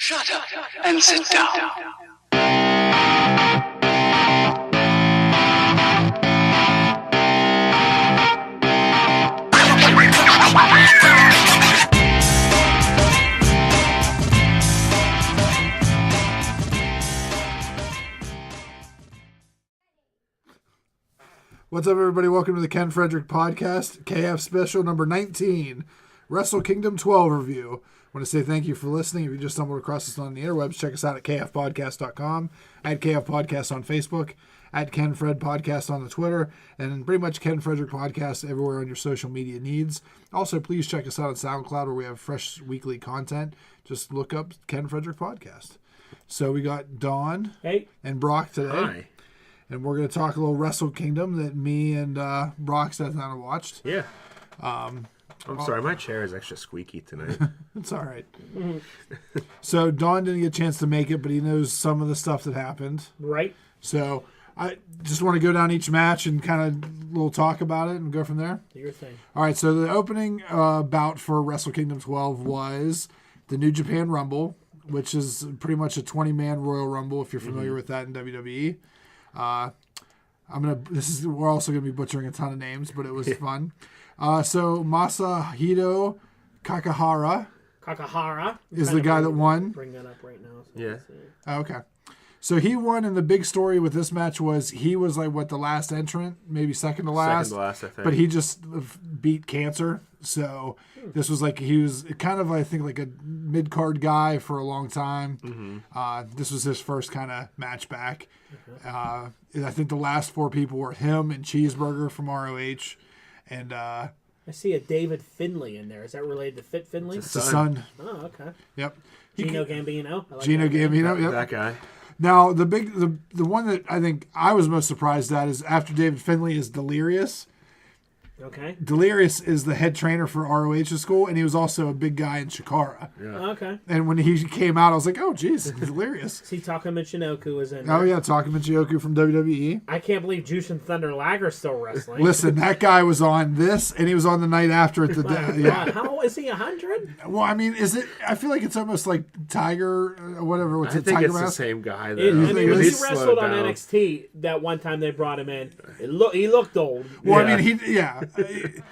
Shut up and sit down. What's up, everybody? Welcome to the Ken Frederick Podcast, KF Special number 19, Wrestle Kingdom 12 review. I want to say thank you for listening. If you just stumbled across us on the interwebs, check us out at kfpodcast.com, at KF Podcast on Facebook, at Ken Fred Podcast on the Twitter, and pretty much Ken Frederick Podcast everywhere on your social media needs. Also, please check us out on SoundCloud where we have fresh weekly content. Just look up Ken Frederick Podcast. So we got Don and Broc today. Hi. And we're going to talk a little Wrestle Kingdom that me and Broc sat down and watched. Yeah. I'm sorry, my chair is extra squeaky tonight. It's all right. So Don didn't get a chance to make it, but he knows some of the stuff that happened. Right. So I just want to go down each match and kind of little talk about it and go from there. Do your thing. All right, so the opening bout for Wrestle Kingdom 12 was the New Japan Rumble, which is pretty much a 20-man Royal Rumble if you're familiar with that in WWE. We're also gonna be butchering a ton of names, but it was fun. So Masahito Kakahara is the guy that won. Bring that up right now. So Yeah. Okay. So he won, and the big story with this match was he was like the last entrant, maybe second to last. Second to last, I think. But he just beat cancer. So this was he was kind of, I think, like a mid-card guy for a long time. Mm-hmm. This was his first kind of match back. Mm-hmm. I think the last four people were him and Cheeseburger from ROH. And I see a David Finlay in there. Is that related to Fit Finlay? It's the son. Oh, okay. Yep. Gino Gambino. I like Gino that Gambino. Yep. That guy. Now the one that I think I was most surprised at is after David Finlay is Delirious. Okay. Delirious is the head trainer for ROH's school, and he was also a big guy in Chikara. Yeah. Okay. And when he came out, I was like, oh, geez, Delirious. See, Taka Michinoku was in there. Oh, yeah, Takuma Michinoku from WWE. I can't believe Jushin Thunder Liger's still wrestling. Listen, that guy was on this, and he was on the night after at the day. Yeah. How is he 100? Well, I mean, I feel like it's almost like Tiger, whatever. What's I it, think Tiger it's the Mask? same guy. When he He's wrestled slowed on down. NXT that one time they brought him in, he looked old. Well, Yeah. I mean,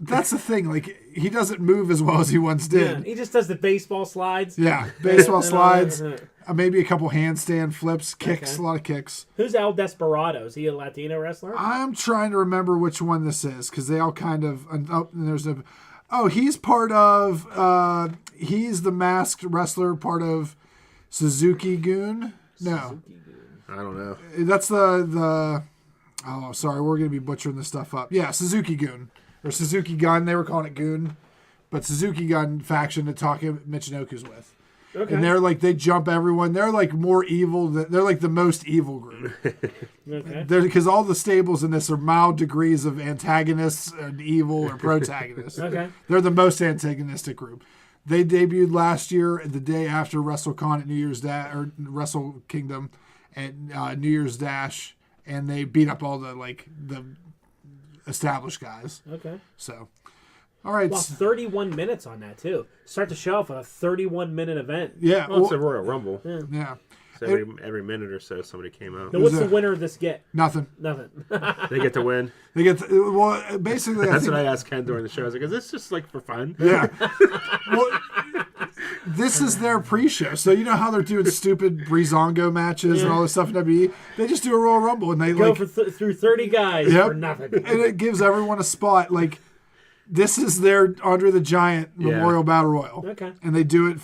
that's the thing. Like, he doesn't move as well as he once did. Yeah, he just does the baseball slides. Yeah, baseball slides, Uh, maybe a couple handstand flips, kicks, Okay. a lot of kicks. Who's El Desperado? Is he a Latino wrestler? I'm trying to remember which one this is because they all kind of. He's part of. He's the masked wrestler, part of Suzuki Gun. No, I don't know. that's the. Oh, sorry, we're gonna be butchering this stuff up. Yeah, Suzuki Gun or Suzuki Gun. They were calling it Gun, but Suzuki Gun faction that Taka Michinoku's with. Okay. And they're they jump everyone. They're more evil. They're like the most evil group. Okay. Because all the stables in this are mild degrees of antagonists and evil or protagonists. Okay. They're the most antagonistic group. They debuted last year, the day after WrestleCon at New Year's or Wrestle Kingdom at New Year's Dash, and they beat up all the established guys. Okay. So, all right. Well, 31 minutes on that, too. Start the show off with a 31-minute event. Yeah. Well, it's a Royal Rumble. Yeah. So every minute or so, somebody came out. Now, what's the winner of this get? Nothing. Nothing. They get to win. They get basically. That's what I asked Ken during the show. I was like, is this just for fun? Yeah. Well, this is their pre-show. So you know how they're doing stupid Breezango matches and all this stuff in WWE? They just do a Royal Rumble and they Go through 30 guys for nothing. And it gives everyone a spot. This is their Andre the Giant Memorial Battle Royal. Okay. And they do it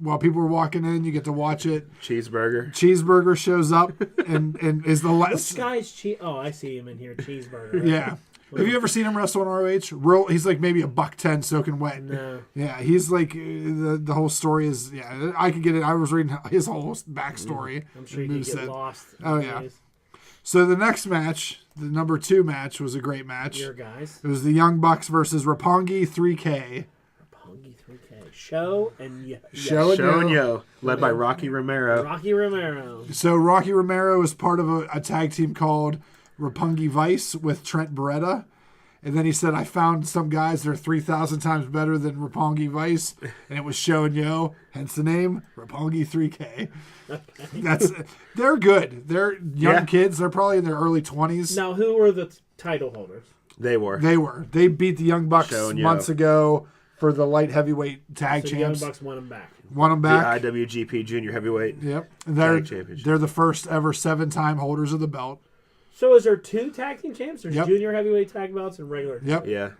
while people are walking in. You get to watch it. Cheeseburger. Cheeseburger shows up and is the last. This guy's Oh, I see him in here. Cheeseburger. Yeah. Have you ever seen him wrestle on ROH? He's maybe $110 soaking wet. No. Yeah, he's the whole story is, I could get it. I was reading his whole backstory. I'm sure you could get lost. Oh, yeah. So the next match, the number 2 match, was a great match. Your guys. It was the Young Bucks versus Roppongi 3K. Roppongi 3K. Show and Yo. Show and Yo. Led by Rocky Romero. Rocky Romero. So Rocky Romero is part of a tag team called Roppongi Vice with Trent Beretta. And then he said, I found some guys that are 3,000 times better than Roppongi Vice, and it was Show and Yo, hence the name, Roppongi 3K. They're good. They're young kids. They're probably in their early 20s. Now, who were the title holders? They were. They beat the Young Bucks months ago for the light heavyweight tag champs. The Young Bucks won them back. The IWGP Junior Heavyweight. Yep. Tag Championship. They're the first ever 7-time holders of the belt. So is there 2 tag team champs? There's Yep. junior heavyweight tag belts and regular. Yep. Yeah.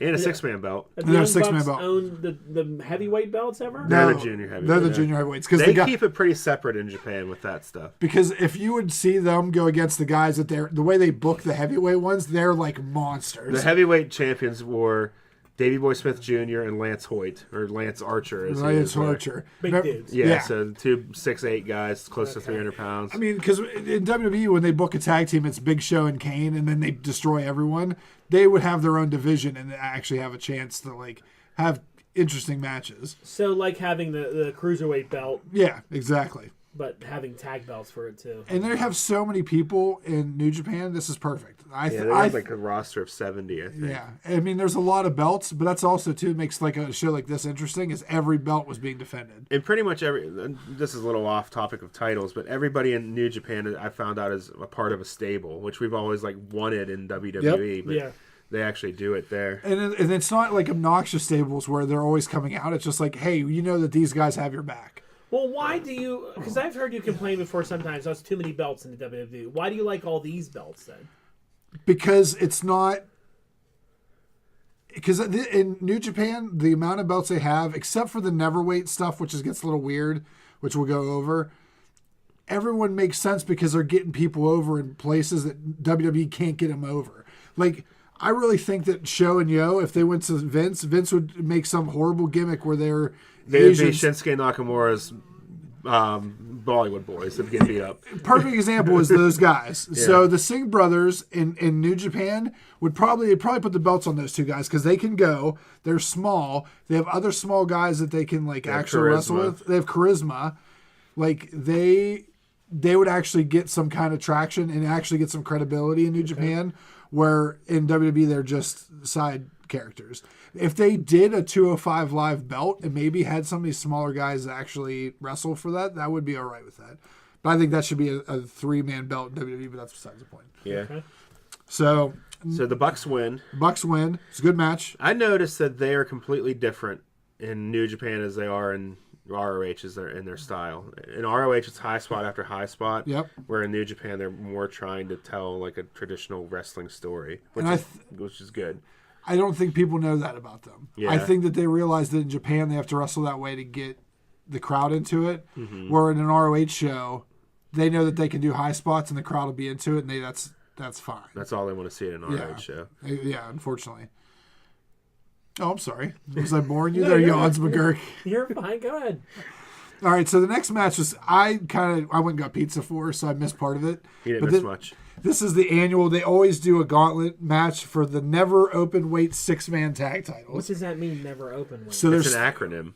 And a 6-man belt. Have the Young Bucks own the heavyweight belts ever? They're the junior heavyweights. They're the junior heavyweights. They keep it pretty separate in Japan with that stuff. Because if you would see them go against the guys that the way they book the heavyweight ones, they're like monsters. The heavyweight champions were Davey Boy Smith Jr. and Lance Hoyt, or Lance Archer. Lance Archer. Big dudes. Yeah, so 2 6'8" guys, close to 300 pounds. I mean, because in WWE, when they book a tag team, it's Big Show and Kane, and then they destroy everyone. They would have their own division and actually have a chance to like have interesting matches. So like having the cruiserweight belt. Yeah, exactly. But having tag belts for it too. And they have so many people in New Japan. This is perfect. They have like a roster of 70, I think. Yeah, I mean, there's a lot of belts, but that's also too makes like a show like this interesting. Is every belt was being defended. And pretty much this is a little off topic of titles, but everybody in New Japan I found out is a part of a stable, which we've always like wanted in WWE. But they actually do it there. And it's not like obnoxious stables where they're always coming out. It's just like, hey, you know that these guys have your back. Well, why do you... Because I've heard you complain before sometimes, there's too many belts in the WWE. Why do you like all these belts then? Because it's not... Because in New Japan, the amount of belts they have, except for the Neverweight stuff, which gets a little weird, which we'll go over, everyone makes sense because they're getting people over in places that WWE can't get them over. Like... I really think that Show and Yo, if they went to Vince would make some horrible gimmick where they'd be Shinsuke Nakamura's Bollywood boys that get beat up. Perfect example is those guys. Yeah. So the Singh brothers in New Japan would probably put the belts on those 2 guys because they can go. They're small. They have other small guys that they can like actually wrestle with. They have charisma. Like they would actually get some kind of traction and actually get some credibility in New Japan. Where in WWE they're just side characters. If they did a 205 Live belt and maybe had some of these smaller guys actually wrestle for that would be all right with that. But I think that should be a 3-man belt in WWE, but that's besides the point. Yeah. Okay. So the Bucks win. Bucks win. It's a good match. I noticed that they are completely different in New Japan as they are in ROH in their style. In ROH, it's high spot after high spot. Yep. Where in New Japan, they're more trying to tell like a traditional wrestling story, which is good. I don't think people know that about them. Yeah. I think that they realize that in Japan they have to wrestle that way to get the crowd into it. Mm-hmm. Where in an ROH show, they know that they can do high spots and the crowd will be into it, and that's fine. That's all they want to see in an ROH show. Yeah, unfortunately. Oh, I'm sorry. Was I boring you there, Jans McGurk? You're fine. Go ahead. All right, so the next match was I went and got pizza for, so I missed part of it. You didn't miss much. This is the annual. They always do a gauntlet match for the never open weight 6-man tag titles. What does that mean, never open weight? So it's an acronym.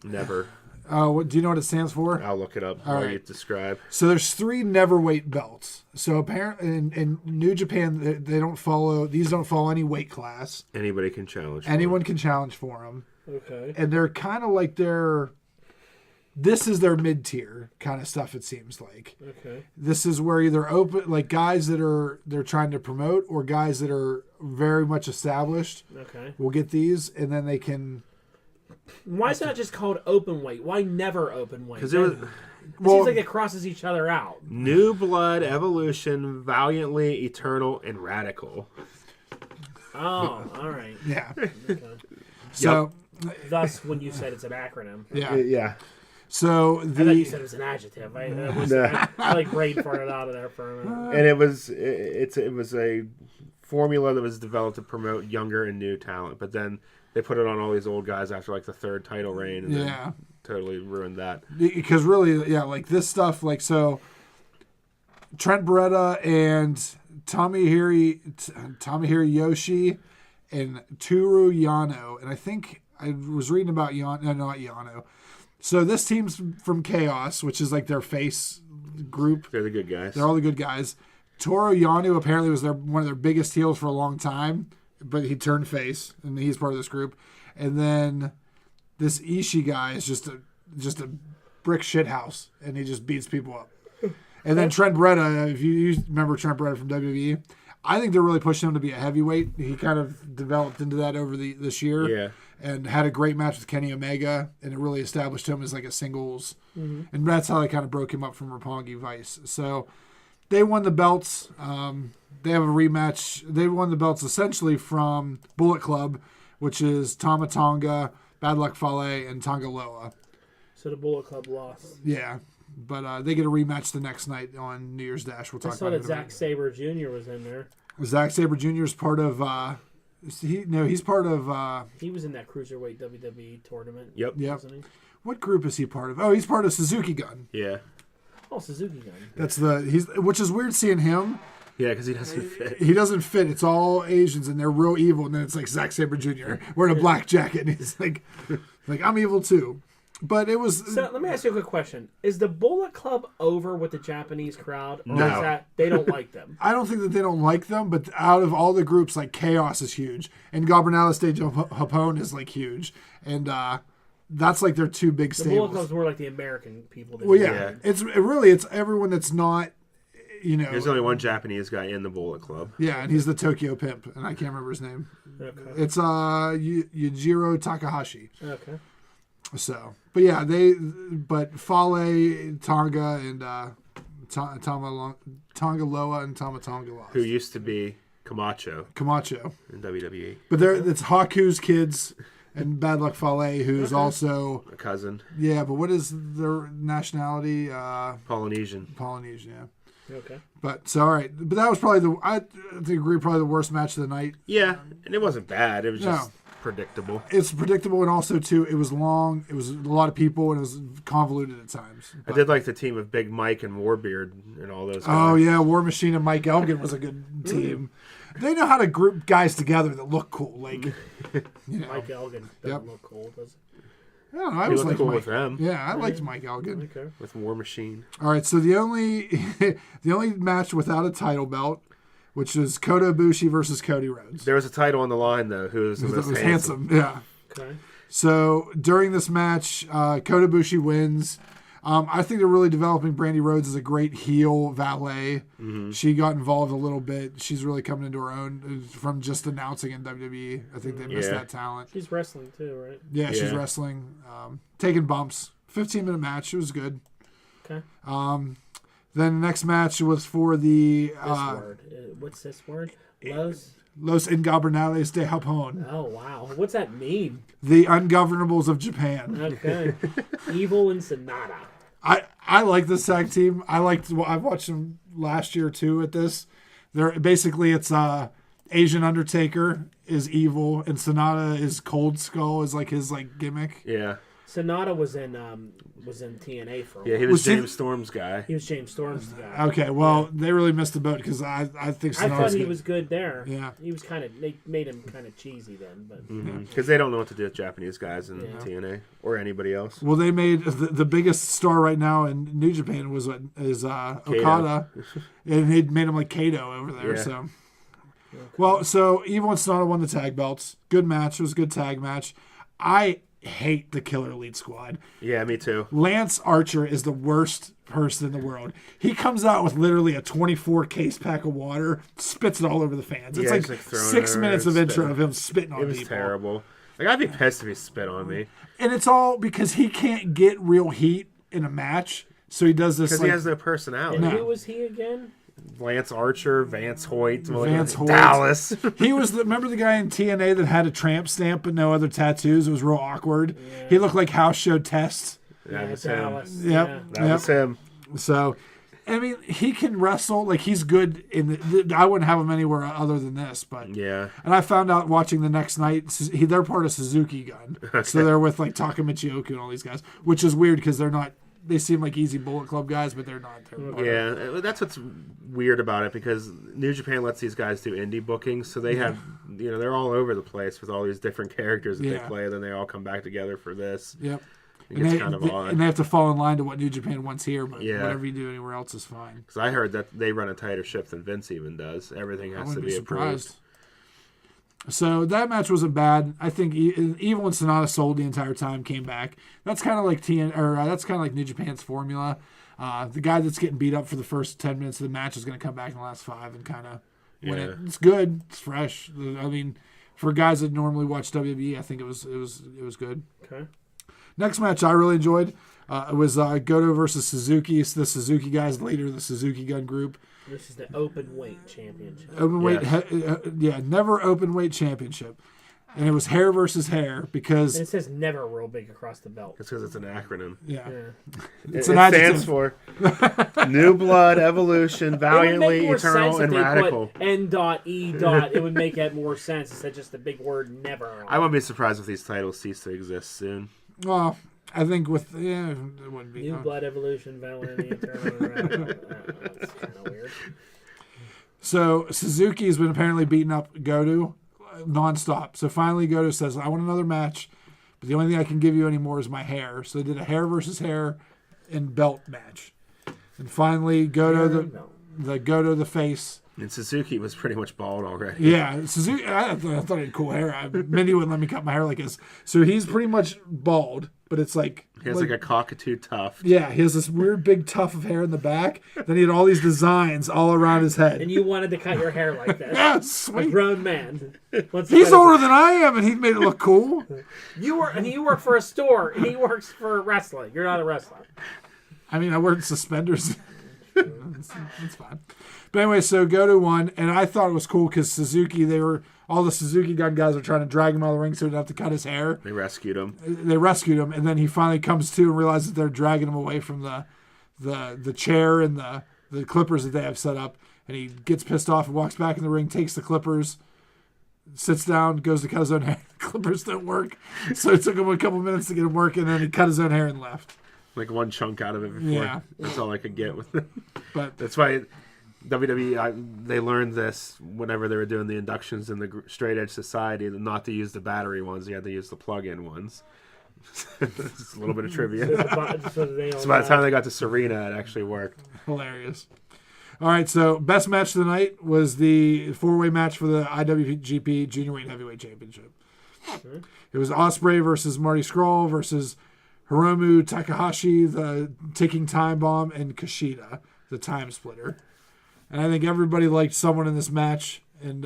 Never. Do you know what it stands for? I'll look it up while you describe. So there's 3 neverweight belts. So apparently in New Japan, they don't follow any weight class. Anybody can challenge. Anyone can challenge for them. Okay. And they're kind of like this is their mid-tier kind of stuff, it seems like. Okay. This is where either open, like guys that they're trying to promote, or guys that are very much established. Okay. Will get these, and then they can. Why is that just called open weight? Why never open weight? Because it seems like it crosses each other out. New Blood, Evolution, Valiantly, Eternal, and Radical. Oh, all right. Yeah. Okay. So. Thus, when you said it's an acronym. Yeah. Yeah. So I thought you said it was an adjective. I like brain farted out of there for a minute. And it was a formula that was developed to promote younger and new talent, but then they put it on all these old guys after like the 3rd title reign, and then totally ruined that. Because really, like this stuff, like so, Trent Beretta and Tomohiro Yoshi and Toru Yano, and I think I was reading about Yano, no, not Yano. So this team's from Chaos, which is like their face group. They're the good guys. They're all the good guys. Toru Yano apparently was one of their biggest heels for a long time. but he turned face, and he's part of this group. And then this Ishii guy is just a brick shit house, and he just beats people up. And then Trent Beretta, if you remember Trent Beretta from WWE, I think they're really pushing him to be a heavyweight. He kind of developed into that over this year. Yeah. And had a great match with Kenny Omega, and it really established him as like a singles. And that's how they kind of broke him up from Roppongi Vice. So they won the belts. They have a rematch. They won the belts essentially from Bullet Club, which is Tama Tonga, Bad Luck Fale, and Tonga Loa. So the Bullet Club lost. Yeah. But they get a rematch the next night on New Year's Dash. We'll talk I saw about that Zack Sabre Jr. was in there. Zack Sabre Jr. is part of... he's part of... he was in that Cruiserweight WWE tournament. Yep. Wasn't he? What group is he part of? Oh, he's part of Suzuki Gun. Yeah. Oh, Suzuki Gun. That's which is weird seeing him. Yeah, because he doesn't fit. He doesn't fit. It's all Asians, and they're real evil. And then it's like Zack Sabre Jr. wearing a black jacket, and he's like I'm evil too. But it was. So let me ask you a quick question: is the Bullet Club over with the Japanese crowd, or No. is that they don't like them? I don't think that they don't like them, but out of all the groups, like Chaos is huge, and Gobernales de Japón is like huge, and that's like their two big The Bullet stables. Club's more like the American people. Well, yeah, it's everyone that's not. There's only one Japanese guy in the Bullet Club. Yeah, and he's the Tokyo Pimp, and I can't remember his name. Okay. It's Yujiro Takahashi. Okay. So, but yeah, Fale, Tonga, and Tonga Loa and Tama Tonga lost. Who used to be Camacho in WWE. But it's Haku's kids and Bad Luck Fale, who's also A cousin. Yeah, but what is their nationality? Polynesian. Polynesian, yeah. Okay. But so all right, but that was probably I agree probably the worst match of the night. Yeah, and it wasn't bad. It was just predictable. It's predictable, and also too, it was long. It was a lot of people, and it was convoluted at times. I did like the team of Big Mike and Warbeard and all those guys. Oh yeah, War Machine and Mike Elgin was a good team. They know how to group guys together that look cool. Like Mike Elgin doesn't look cool, does he? I don't know. I He was looked like cool Mike. with them. Yeah, I liked Mike Elgin. Okay. With War Machine. All right, so the only match without a title belt, which was Kota Ibushi versus Cody Rhodes. There was a title on the line, though. Who was the It most was handsome? Yeah. Okay. So during this match, Kota Ibushi wins. I think they're really developing Brandy Rhodes as a great heel valet. Mm-hmm. She got involved a little bit. She's really coming into her own from just announcing in WWE. I think they missed that talent. She's wrestling too, right? Yeah, she's wrestling, taking bumps. 15-minute match. It was good. Okay. Then the next match was for the This word. What's this word? Los Ingobernales de Japón, Oh, wow. What's that mean? the ungovernables of Japan. Okay. Evil and Sonata. I like this tag team. I've watched them last year too at this. They're basically it's Asian Undertaker is evil and Sonata is Cold Skull is like his like gimmick. Yeah. Sonata was in TNA for a while. Yeah, he was James Storm's guy. He was James Storm's guy. Okay, well they really missed the boat because I think I Sonata's thought he good. was good there. Yeah. He was they made him kind of cheesy then, but Because they don't know what to do with Japanese guys in TNA or anybody else. Well, they made the biggest star right now in New Japan is Okada, and they made him like Kato over there. Yeah. So, well, so Evil and Sonata won the tag belts. Good match. It was a good tag match. I hate the Killer Elite Squad. Yeah, me too. Lance Archer is the worst person in the world. He comes out with literally a 24 case pack of water, spits it all over the fans. It's Yeah, like he's, like, throwing 6 it minutes of everywhere, intro spitting. of him spitting on It was people. terrible. Like, I'd be pissed if he spit on me. And it's all because he can't get real heat in a match. So he does this Because like he has no personality. and No. who was he again? Lance Archer, Vance Hoyt, Hoyt. Dallas. He was remember the guy in TNA that had a tramp stamp but no other tattoos? It was real awkward. He looked like house show Test. That was him. Dallas. Yep. Yeah. That was him. So, I mean, he can wrestle. Like he's good in I wouldn't have him anywhere other than this. But Yeah. and I found out watching the next night, they're part of Suzuki Gun, so they're with like Taka Michioku and all these guys, which is weird because they're not. They seem like easy Bullet Club guys, but they're not. They're part of- Yeah, that's what's weird about it because New Japan lets these guys do indie bookings, so they have, they're all over the place with all these different characters that they play. Then they all come back together for this. Yep. It gets kind of odd. And they have to fall in line to what New Japan wants here, but Yeah. whatever you do anywhere else is fine. Because I heard that they run a tighter ship than Vince even does. Everything I has to wouldn't be be approved. surprised. So that match wasn't bad. I think even when Sonata sold the entire time, came back. That's kind of like that's kind of like New Japan's formula. The guy that's getting beat up for the first 10 minutes of the match is going to come back in the last 5 and kind of win it. It's good. It's fresh. I mean, for guys that normally watch WWE, I think it was good. Okay. Next match I really enjoyed. It was Goto versus Suzuki. It's the Suzuki guys, leader of the Suzuki Gun Group. This is the open weight championship. Open weight, never open weight championship. And it was hair versus hair because... And it says never real big across the belt. It's because it's an acronym. Yeah. It stands for New Blood, Evolution, Valiantly, Eternal, and Radical. N.E. It would make that more sense instead of just the big word never. I wouldn't be surprised if these titles cease to exist soon. Well, I think it wouldn't be. New Blood, Evolution, Valiantly, Eternal, and Radical. That's kind of weird. So Suzuki's been apparently beating up Goto nonstop. So finally Goto says, I want another match, but the only thing I can give you anymore is my hair. So they did a hair versus hair and belt match. And finally Goto, the face. And Suzuki was pretty much bald already. Yeah, Suzuki, I thought he had cool hair. Mindy wouldn't let me cut my hair like this. So he's pretty much bald, but it's like... He has like a cockatoo tuft. Yeah, he has this weird big tuft of hair in the back. Then he had all these designs all around his head. And you wanted to cut your hair like that. Yeah, sweet. A grown man. He's older than I am, and he made it look cool. You work for a store, and he works for wrestling. You're not a wrestler. I mean, I wear suspenders. That's fine. But anyway, so Goto won, and I thought it was cool because Suzuki, all the Suzuki Gun guys are trying to drag him out of the ring so he didn't have to cut his hair. They rescued him. And then he finally comes to and realizes that they're dragging him away from the chair and the clippers that they have set up. And he gets pissed off and walks back in the ring, takes the clippers, sits down, goes to cut his own hair. The clippers don't work. So it took him a couple minutes to get them working, and then he cut his own hair and left. Like one chunk out of it before. Yeah. That's all I could get with it. But that's why WWE, they learned this whenever they were doing the inductions in the Straight Edge Society, not to use the battery ones. You had to use the plug-in ones. Just a little bit of trivia. So by the time they got to Serena, it actually worked. Hilarious. All right, so best match of the night was the 4-way match for the IWGP Junior Heavyweight Championship. Mm-hmm. It was Ospreay versus Marty Scurll versus Hiromu Takahashi, the ticking time bomb, and Kushida, the time splitter. And I think everybody liked someone in this match and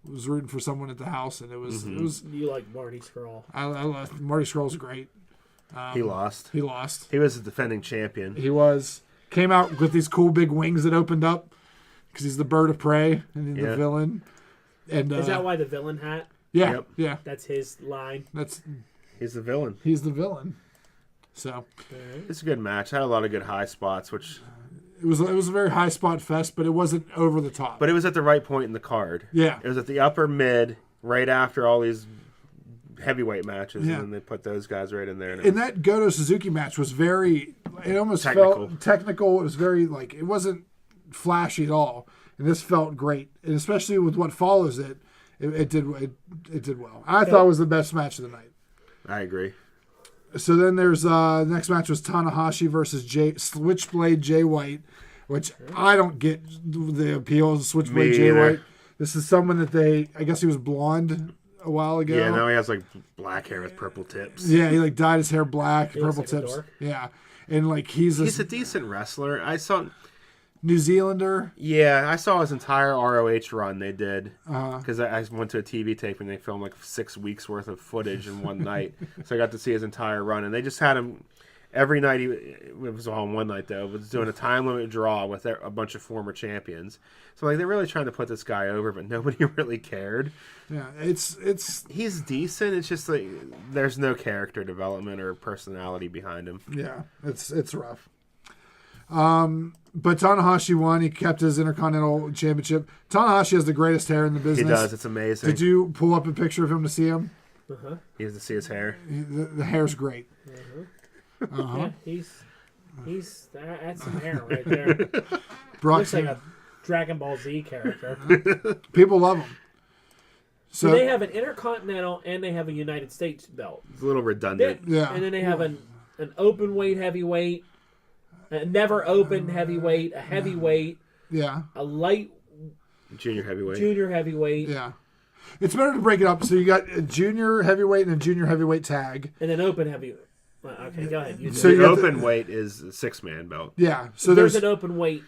was rooting for someone at the house. And it was. You like Marty Scurll? I Marty Scurll's great. He lost. He lost. He was the defending champion. He was. Came out with these cool big wings that opened up because he's the bird of prey and the villain. And is that why the villain hat? Yeah. Yep. Yeah. That's his line. He's the villain. He's the villain. So it's a good match. Had a lot of good high spots, which it was a very high spot fest, but it wasn't over the top. But it was at the right point in the card. Yeah. It was at the upper mid, right after all these heavyweight matches, and then they put those guys right in there. And that Goto Suzuki match was it almost felt technical. It was very it wasn't flashy at all, and this felt great. And especially with what follows it did well. I thought it was the best match of the night. I agree. So then there's the next match was Tanahashi versus Switchblade Jay White, which I don't get the appeal of Switchblade Jay White. This is someone that I guess he was blonde a while ago. Yeah, now he has black hair with purple tips. Yeah, he dyed his hair black, purple tips. Yeah, and he's a decent wrestler. I saw New Zealander. Yeah, I saw his entire ROH run they did because I went to a TV tape and they filmed 6 weeks worth of footage in one night. So I got to see his entire run, and they just had him every night. It was all in one night though. Was doing a time limit draw with a bunch of former champions. So they're really trying to put this guy over, but nobody really cared. Yeah, he's decent. It's just there's no character development or personality behind him. Yeah, it's rough. But Tanahashi won. He kept his Intercontinental Championship. Tanahashi has the greatest hair in the business. He does. It's amazing. Did you pull up a picture of him to see him? Uh-huh. You have to see his hair. The hair's great. Uh-huh. Uh-huh. Yeah, that's some hair right there. Brock's looks like a Dragon Ball Z character. People love him. So they have an Intercontinental and they have a United States belt. It's a little redundant. And then they have an open weight heavyweight, a never open heavyweight, a heavyweight, a light junior heavyweight. Yeah. It's better to break it up. So you got a junior heavyweight and a junior heavyweight tag. And then open heavyweight. Well, okay, go ahead. So the open weight is a 6-man belt. Yeah. So there's an open weight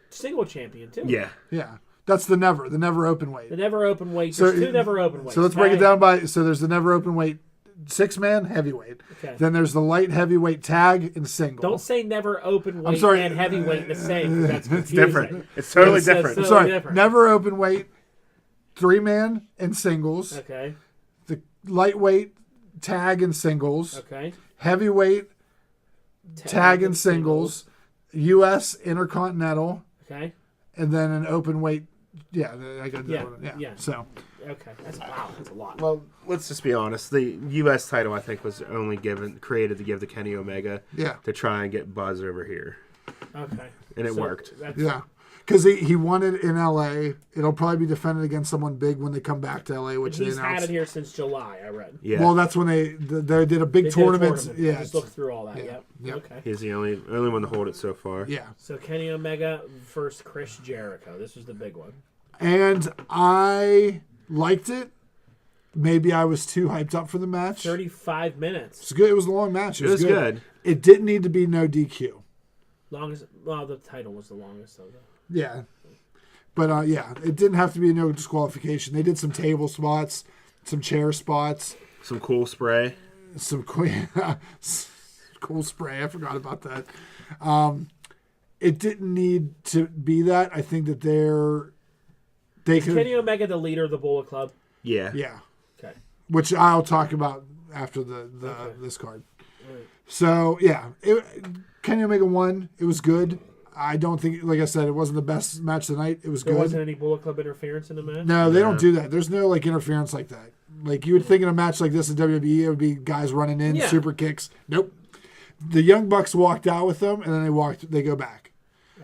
single champion, too. Yeah. Yeah. That's the never open weight. The never open weight. There's two never open weights. So let's break it down by, so there's the never open weight 6-man heavyweight. Okay. Then there's the light heavyweight tag and single. Don't say never open weight and heavyweight the same. That's confusing. It's different. It's totally different. I'm sorry. Different. Never open weight 3-man and singles. Okay. The lightweight tag and singles. Okay. Heavyweight tag and singles. U.S. Intercontinental. Okay. And then an open weight. Yeah, I got that one. Yeah. So. Okay. That's a lot. Well, let's just be honest. The U.S. title, I think, was only created to give to Kenny Omega. Yeah. To try and get buzz over here. Okay. And it worked. Yeah. Because he won it in L.A. It'll probably be defended against someone big when they come back to L.A., which he's they announced. Had it here since July, I read. Yeah. Well, that's when they did a big tournament. Yeah. I just looked through all that. Yep. Okay. He's the only one to hold it so far. Yeah. So Kenny Omega versus Chris Jericho. This was the big one. And I liked it. Maybe I was too hyped up for the match. 35 minutes. It's good. It was a long match. It was good. It didn't need to be no DQ. The title was the longest, though. Yeah. But, it didn't have to be no disqualification. They did some table spots, some chair spots. Some cool spray. Some cool spray. I forgot about that. It didn't need to be that. I think that Is Kenny Omega the leader of the Bullet Club? Yeah. Yeah. Okay. Which I'll talk about after this card. Right. So, Kenny Omega won. It was good. I don't think, like I said, it wasn't the best match of the night. It was good. There wasn't any Bullet Club interference in the match? No, they don't do that. There's no, interference like that. Like, you would think in a match like this in WWE, it would be guys running in, super kicks. Nope. The Young Bucks walked out with them, and then they go back.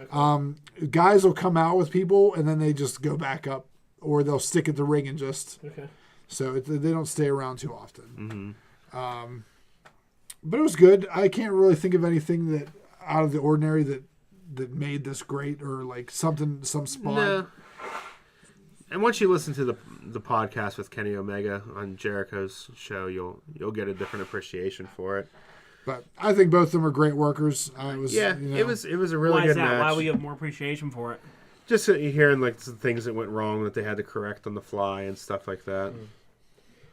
Okay. Guys will come out with people, and then they just go back up, or they'll stick at the ring and just... Okay. So they don't stay around too often. Mm-hmm. But it was good. I can't really think of anything that out of the ordinary that made this great, or some spot. No. And once you listen to the podcast with Kenny Omega on Jericho's show, you'll get a different appreciation for it. But I think both of them are great workers. It was a really good match. Why would you have more appreciation for it? Just hearing some things that went wrong that they had to correct on the fly and stuff like that.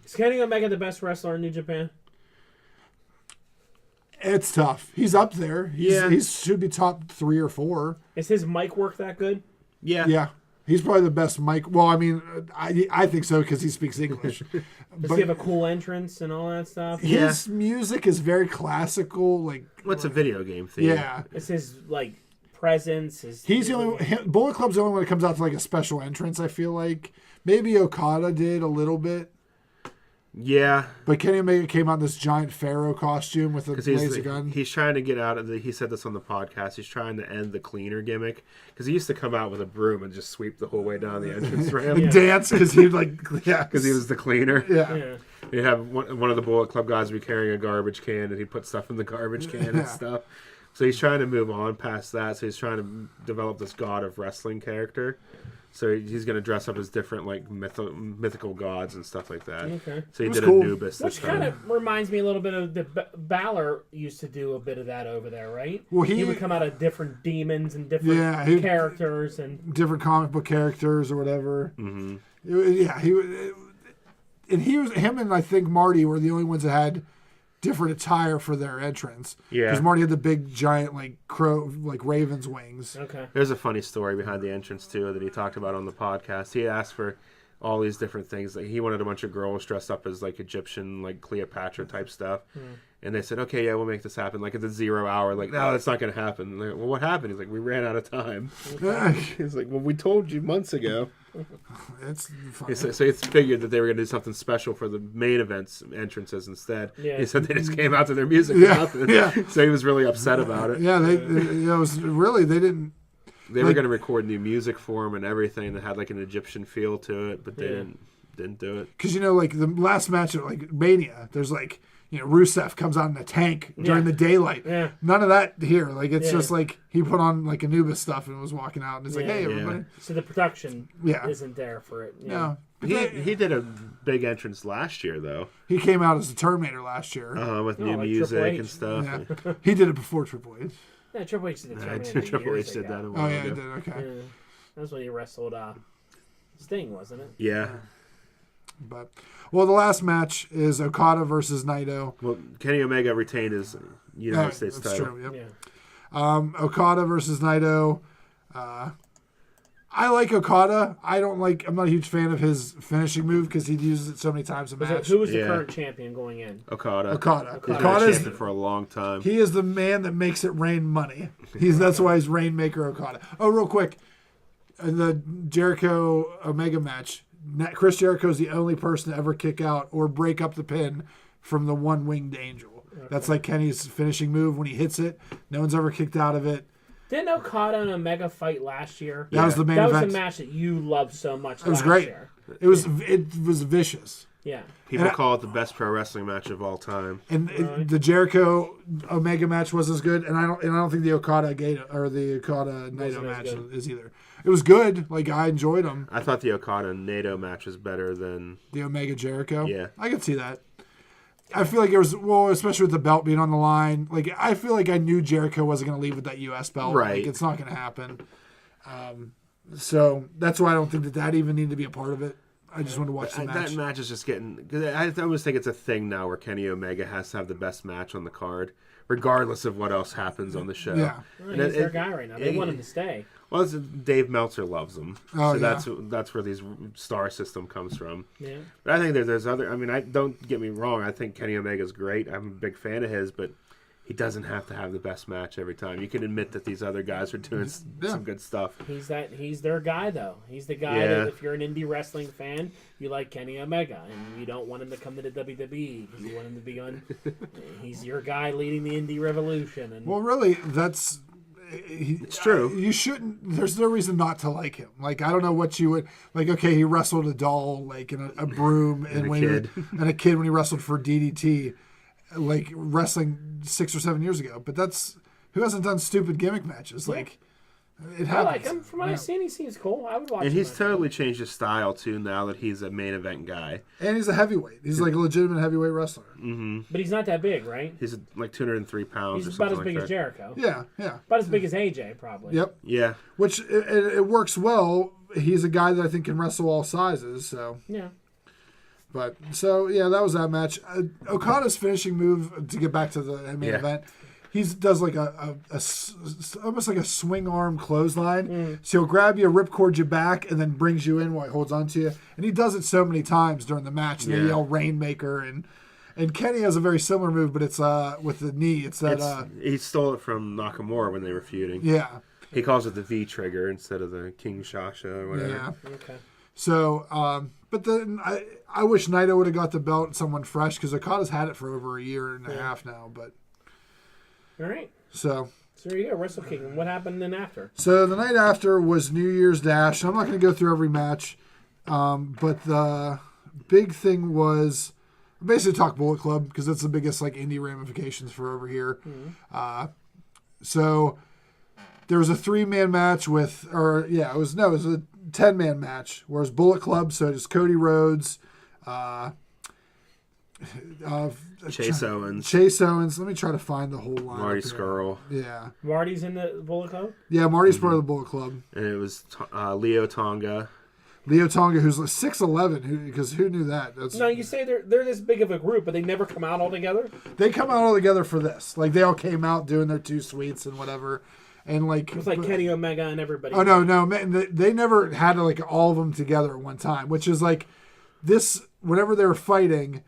Is Kenny Omega the best wrestler in New Japan? It's tough. He's up there. He should be top 3 or 4. Is his mic work that good? Yeah. Yeah. He's probably the best mic. Well, I mean, I think so because he speaks English. Does he have a cool entrance and all that stuff? His music is very classical. What's a video game theme? Yeah. It's his presence. He's the only Bullet Club's the only one that comes out to a special entrance. I feel like maybe Okada did a little bit. Yeah, but Kenny Omega came out in this giant pharaoh costume with a laser gun. He's trying to get out of he said this on the podcast. He's trying to end the cleaner gimmick because he used to come out with a broom and just sweep the whole way down the entrance ramp and dance because he because he was the cleaner. Yeah. He'd have one of the Bullet Club guys be carrying a garbage can and he'd put stuff in the garbage can and stuff. So he's trying to move on past that. So he's trying to develop this god of wrestling character. So he's going to dress up as different mythical gods and stuff like that. Okay. So he did Anubis this time. Which kind of reminds me a little bit of the Balor used to do a bit of that over there, right? Well, he would come out of different demons and different characters and different comic book characters or whatever. Mm-hmm. Him and I think Marty were the only ones that had different attire for their entrance. Yeah. Because Marty had the big giant raven's wings. Okay. There's a funny story behind the entrance too that he talked about on the podcast. He asked for all these different things. He wanted a bunch of girls dressed up as Egyptian, Cleopatra type stuff. And they said, okay, yeah, we'll make this happen. At the 0 hour, no, that's not going to happen. Well, what happened? He's we ran out of time. He's well, we told you months ago. It's funny. So it's figured that they were going to do something special for the main events entrances instead. Yeah. He said they just came out to their music and nothing. Yeah. So he was really upset about it. Yeah, they didn't. They were going to record new music for him and everything that had an Egyptian feel to it, but they didn't do it. Because the last match at Mania, there's Rusev comes out in a tank during the daylight. Yeah. None of that here. It's just he put on Anubis stuff and was walking out and it's hey everybody. So the production isn't there for it. No. He did a big entrance last year, though. He came out as the Terminator last year. With new like music and stuff. Yeah. He did it before Triple H. Yeah, Triple H did the Terminator Triple years H did ago. that a Oh, while yeah, ago. he did. Okay. Yeah. That was when he wrestled Sting, wasn't it? Yeah. But the last match is Okada versus Naito. Well, Kenny Omega retained his United States That's title. true. Yep. Yeah. Okada versus Naito. I like Okada. I'm not a huge fan of his finishing move because he uses it so many times a match. Who was the current champion going in? Okada. Okada. He's been Okada's champion for a long time. He is the man that makes it rain money. That's why he's Rainmaker Okada. Oh, real quick, in the Jericho Omega match, Chris Jericho is the only person to ever kick out or break up the pin from the one-winged angel. Okay. That's like Kenny's finishing move when he hits it. No one's ever kicked out of it. Didn't Okada and Omega fight last year? That was the main event. event. That was the match that you loved so much. It was great. Year. It was vicious. Yeah. People call it the best pro wrestling match of all time. And the Jericho Omega match wasn't as good, and I don't think the Okada Naito match is either. It was good. Like, I enjoyed them. I thought the Okada and Naito match was better than The Omega Jericho. Yeah. I could see that. I feel like it was, especially with the belt being on the line. Like, I feel like I knew Jericho wasn't going to leave with that U.S. belt. Right. Like, it's not going to happen. So that's why I don't think that even needed to be a part of it. I just wanted to watch the match. That match is just getting... Cause I almost think it's a thing now where Kenny Omega has to have the best match on the card, regardless of what else happens on the show. Yeah. Well, he's their guy right now. They want him to stay. Well, Dave Meltzer loves him. Oh, so yeah. that's where these star system comes from. Yeah. But I think there's other... I mean, don't get me wrong. I think Kenny Omega's great. I'm a big fan of his, but he doesn't have to have the best match every time. You can admit that these other guys are doing some good stuff. He's their guy, though. He's the guy that if you're an indie wrestling fan, you like Kenny Omega, and you don't want him to come to the WWE because you want him to be on. He's your guy leading the indie revolution. And Well, really, it's true. You shouldn't. There's no reason not to like him. Like, I don't know what you would like. Okay, he wrestled a doll, like, in a broom, and a kid when he wrestled for DDT, like wrestling 6 or 7 years ago. But who hasn't done stupid gimmick matches? Like, it happens. I like him. From what I've seen, he seems cool. I would watch him. And he's totally changed his style, too, now that he's a main event guy. And he's a heavyweight. He's like a legitimate heavyweight wrestler. Mm-hmm. But he's not that big, right? He's like 203 pounds He's or about something as big like as that. Jericho. Yeah. About as big as AJ, probably. Yep. Yeah. Which, it works well. He's a guy that I think can wrestle all sizes, so... Yeah. But that was that match. Okada's finishing move, to get back to the main event, he does like a almost like a swing arm clothesline. So he'll grab you, ripcord you back, and then brings you in while he holds onto you. And he does it so many times during the match. And they yell Rainmaker, and Kenny has a very similar move, but it's with the knee. It's that he stole it from Nakamura when they were feuding. Yeah. He calls it the V trigger instead of the King Shasha or whatever. Yeah. Okay. So, but then I wish Naito would have got the belt, someone fresh, because Okada's had it for over a year and a half now. But all right. So there you go, Wrestle Kingdom. What happened then after? So the night after was New Year's Dash. I'm not going to go through every match, but the big thing was basically talk Bullet Club because that's the biggest like indie ramifications for over here. Mm-hmm. So there was a 3-man match it was a 10-man match, whereas Bullet Club, so it's Cody Rhodes, Chase Owens. Let me try to find the whole line. Marty Scurll. Yeah. Marty's in the Bullet Club? Yeah, Marty's part of the Bullet Club. And it was Leo Tonga. Leo Tonga, who's like 6'11", because who knew that? No, you say they're this big of a group, but they never come out all together? They come out all together for this. Like, they all came out doing their 2 suites and whatever. And like, it was like Kenny Omega and everybody. Oh, no, man, they never had like all of them together at one time, which is like this, whenever they were fighting,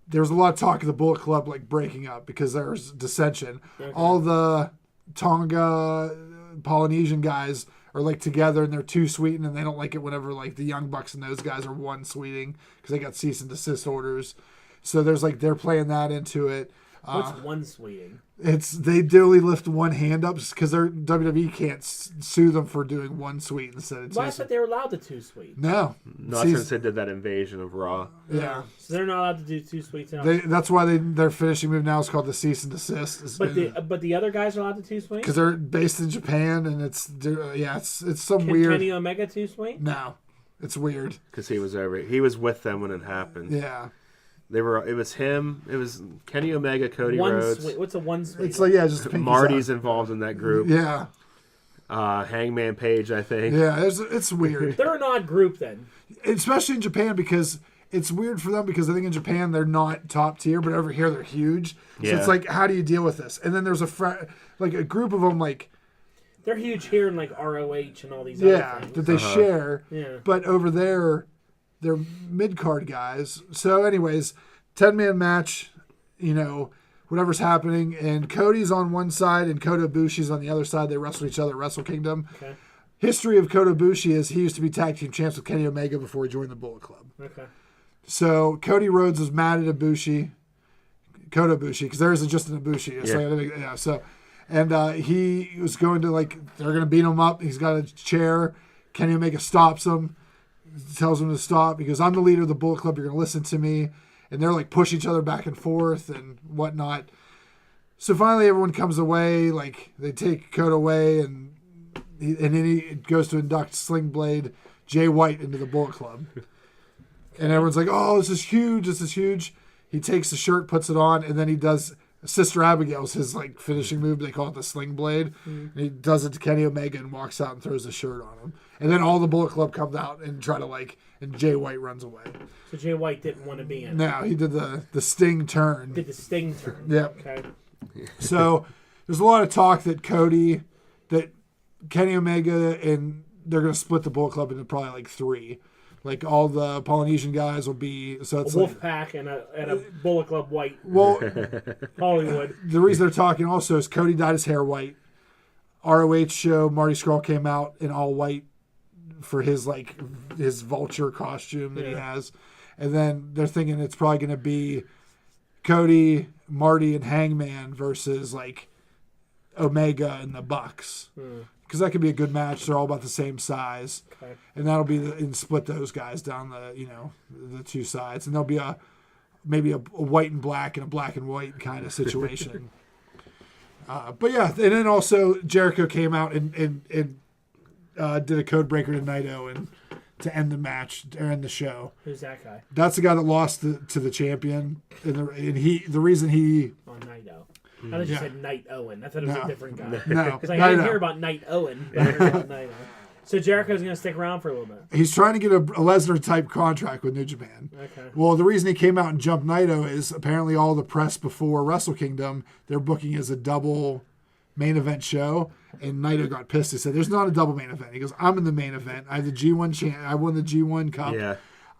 there was a lot of talk of the Bullet Club like breaking up because there was dissension. Okay. All the Tonga Polynesian guys are like together and they're 2 suiting, and they don't like it whenever like the Young Bucks and those guys are 1 suiting because they got cease and desist orders. So there's like, they're playing that into it. What's 1 suiting? They duly lift 1 hand up because WWE can't sue them for doing 1 suite instead of 2. Well, I thought they were allowed to 2 suite. No, not since they did that invasion of Raw. Yeah, so they're not allowed to do 2 suites. That's why their finishing move now is called the cease and desist. But the other guys are allowed to 2 suite because they're based in Japan, and it's some weird. Kenny Omega 2 suite? No, It's weird. Because he was with them when it happened. Yeah. It was him. It was Kenny Omega, Cody Rhodes. What's a one sweep? It's like, yeah, just Marty's involved in that group. Yeah. Hangman Page, I think. Yeah, it's weird. They're an odd group then. Especially in Japan, because it's weird for them, because I think in Japan they're not top tier, but over here they're huge. So it's like, how do you deal with this? And then there's a group of them, like, they're huge here in like ROH and all these other things. that they share. Yeah. But over there, they're mid-card guys. So anyways, 10-man match, whatever's happening. And Cody's on one side and Kota Ibushi's on the other side. They wrestle each other at Wrestle Kingdom. Okay. History of Kota Ibushi is he used to be tag team champs with Kenny Omega before he joined the Bullet Club. Okay. So Cody Rhodes was mad at Ibushi, Kota Ibushi, because there isn't just an Ibushi. He was going to, they're going to beat him up. He's got a chair. Kenny Omega stops him, tells him to stop. He goes, I'm the leader of the Bullet Club. You're going to listen to me. And they're push each other back and forth and whatnot. So finally everyone comes away. They take Kota away, and then he goes to induct Sling Blade Jay White into the Bullet Club. And everyone's like, oh, this is huge. He takes the shirt, puts it on, and then he does Sister Abigail's his finishing move. They call it the Sling Blade. And he does it to Kenny Omega and walks out and throws the shirt on him. And then all the Bullet Club comes out and try to and Jay White runs away. So Jay White didn't want to be in. No, he did the Sting turn. Did the Sting turn. Yep. Okay. So there's a lot of talk that Kenny Omega, and they're going to split the Bullet Club into probably 3. All the Polynesian guys will be... So it's a Wolfpack and a Bullet Club white. Well, Hollywood. The reason they're talking also is Cody dyed his hair white. ROH show, Marty Scurll came out in all white for his vulture costume that he has. And then they're thinking it's probably going to be Cody, Marty, and Hangman versus Omega and the Bucks. Because that could be a good match. They're all about the same size. Okay. And that'll be and split those guys down the two sides. And there'll be maybe a white and black and a black and white kind of situation. But yeah, and then also Jericho came out and did a code breaker to Naito and to end the match or end the show. Who's that guy? That's the guy that lost to the champion. And the reason he... Oh, Naito. I thought you said Knight Owen. I thought it was a different guy. No. Because I didn't hear about Knight Owen. But I heard about Naito. So Jericho's going to stick around for a little bit. He's trying to get a Lesnar-type contract with New Japan. Okay. Well, the reason he came out and jumped Naito is apparently all the press before Wrestle Kingdom, they're booking as a double main event show, and Naito got pissed. He said, there's not a double main event. He goes, I'm in the main event. I have the G1 I won the G1 Cup. Yeah.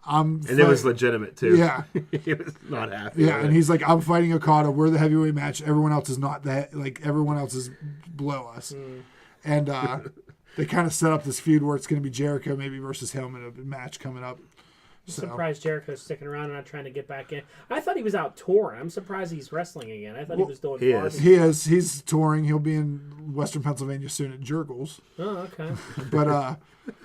And it was legitimate, too. Yeah. He was not happy. Yeah, and he's like, I'm fighting Okada. We're the heavyweight match. Everyone else is not that. Everyone else is below us. And they kind of set up this feud where it's going to be Jericho maybe versus him in a match coming up. I'm surprised Jericho's sticking around and not trying to get back in. I thought he was out touring. I'm surprised he's wrestling again. I thought he was doing He is. He's touring. He'll be in Western Pennsylvania soon at Jurgles. Oh, okay. But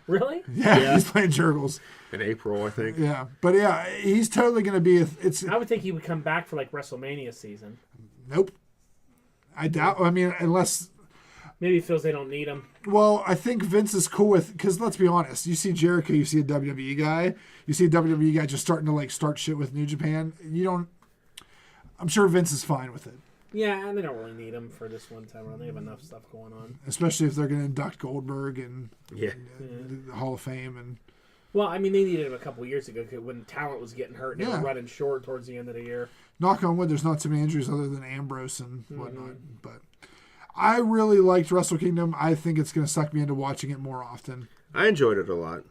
really? Yeah, he's playing Jurgles in April, I think. Yeah, but yeah, he's totally going to be. I would think he would come back for WrestleMania season. Nope. I doubt. I mean, unless maybe he feels they don't need him. Well, I think Vince is cool with, because let's be honest, you see Jericho, you see a WWE guy, you see a WWE guy just starting to start shit with New Japan. I'm sure Vince is fine with it. Yeah, and they don't really need him for this one time around. They have enough stuff going on. Especially if they're going to induct Goldberg and the Hall of Fame. And well, I mean, they needed him a couple of years ago when talent was getting hurt and they were running short towards the end of the year. Knock on wood, there's not too many injuries other than Ambrose and whatnot. But I really liked Wrestle Kingdom. I think it's going to suck me into watching it more often. I enjoyed it a lot.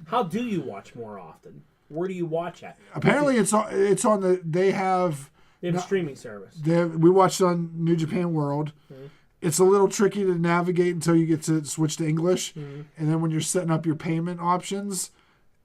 How do you watch more often? Where do you watch at? Apparently, it's on the. They have a streaming service. We watched on New Japan World. Mm-hmm. It's a little tricky to navigate until you get to switch to English, and then when you're setting up your payment options,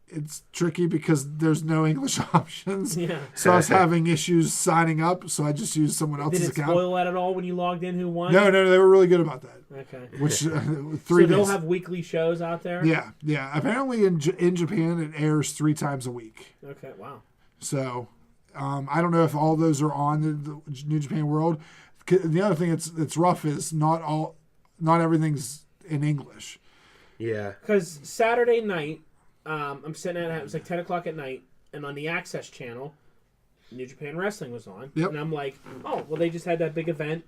it's tricky because there's no English options. Yeah. So I was having issues signing up, so I just used someone else's account. Did it spoil that at all when you logged in? Who won? No, they were really good about that. Okay. Which 3 so days. They'll have weekly shows out there? Yeah. Apparently in Japan it airs 3 times a week. Okay, wow. So I don't know if all those are on the New Japan World. The other thing that's rough is not everything's in English. Yeah. Because Saturday night, I'm sitting at it was like 10 o'clock at night, and on the Access channel, New Japan Wrestling was on. Yep. And I'm like, oh, well, they just had that big event.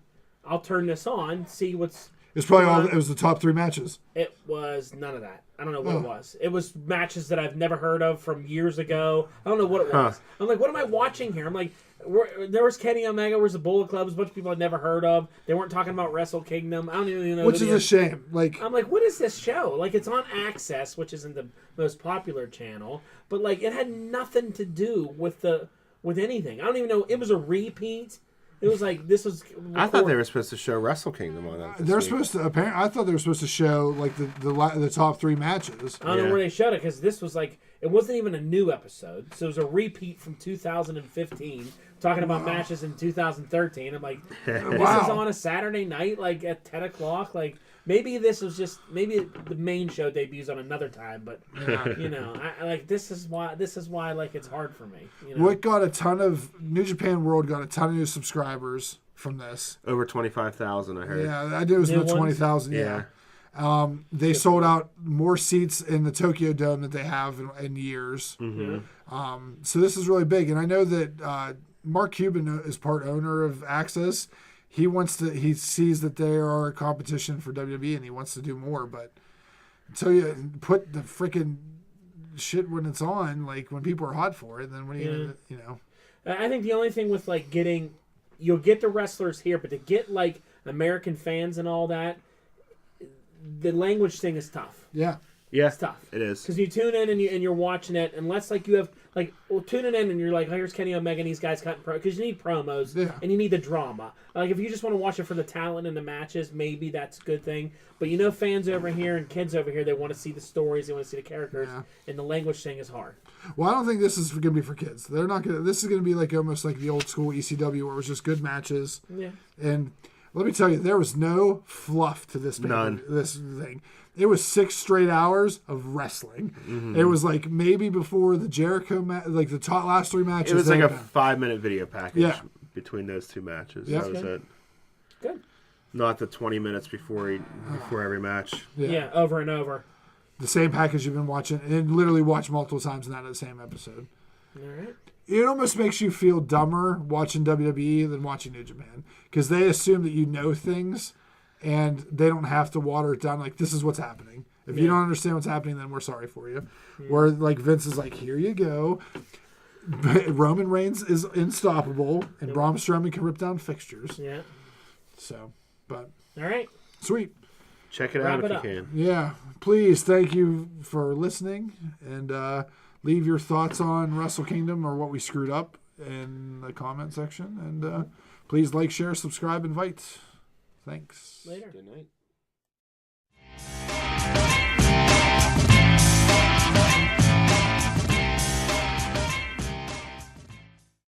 I'll turn this on, see what's... It's probably it was the top 3 matches. It was none of that. I don't know what it was. It was matches that I've never heard of from years ago. I don't know what it was. I'm like, what am I watching here? I'm like, there was Kenny Omega, where's the Bullet Clubs, a bunch of people I'd never heard of. They weren't talking about Wrestle Kingdom. I don't even know. Which is a shame. Like, I'm like, what is this show? Like, it's on Access, which isn't the most popular channel, but like, it had nothing to do with anything. I don't even know. It was a repeat. It was like this was. I thought they were supposed to show Wrestle Kingdom on that. They're supposed to. Apparently, I thought they were supposed to show like the top 3 matches. I don't know where they showed it because this was like it wasn't even a new episode, so it was a repeat from 2015, talking about matches in 2013. I'm like, this is on a Saturday night, like at 10 o'clock. Like maybe this was just maybe the main show debuts on another time, but you know, I like this is why like it's hard for me. You know? What got a ton of New Japan World got a ton of new subscribers from this. Over 25,000, I heard. Yeah, I did. It was about 20,000. Yeah. They sold out more seats in the Tokyo Dome that they have in years. Mm-hmm. So this is really big, and I know that Mark Cuban is part owner of Access. He sees that they are a competition for WWE, and he wants to do more. But until you put the freaking shit when it's on, like when people are hot for it, then what are you gonna, you know? I think the only thing with like you'll get the wrestlers here, but to get like American fans and all that, the language thing is tough. Yeah. Yeah, it's tough. It is. Because you tune in and you're watching it, unless like you have tuning in and you're like, oh, here's Kenny Omega and these guys cutting because you need promos and you need the drama. Like if you just want to watch it for the talent and the matches, maybe that's a good thing. But you know, fans over here and kids over here, they want to see the stories, they want to see the characters, and the language thing is hard. Well, I don't think this is going to be for kids. They're not going to. This is going to be like almost like the old school ECW, where it was just good matches. Yeah. And let me tell you, there was no fluff to this. None. This thing. It was 6 straight hours of wrestling. Mm-hmm. It was like maybe before the Jericho like the last 3 matches. It was like a 5-minute video package between those 2 matches. Yep. That was it. Good. Not the 20 minutes before every match. Yeah, over and over. The same package you've been watching, and literally watched multiple times, not the same episode. All right. It almost makes you feel dumber watching WWE than watching New Japan, because they assume that you know things, and they don't have to water it down. Like, this is what's happening. If you don't understand what's happening, then we're sorry for you. Where like Vince is like, here you go. Roman Reigns is unstoppable, and Braun Strowman can rip down fixtures. Yeah. So, but all right, sweet. Check it out if you can. Yeah, please. Thank you for listening, and leave your thoughts on Wrestle Kingdom or what we screwed up in the comment section. And please like, share, subscribe, invite. Thanks. Later. Good night.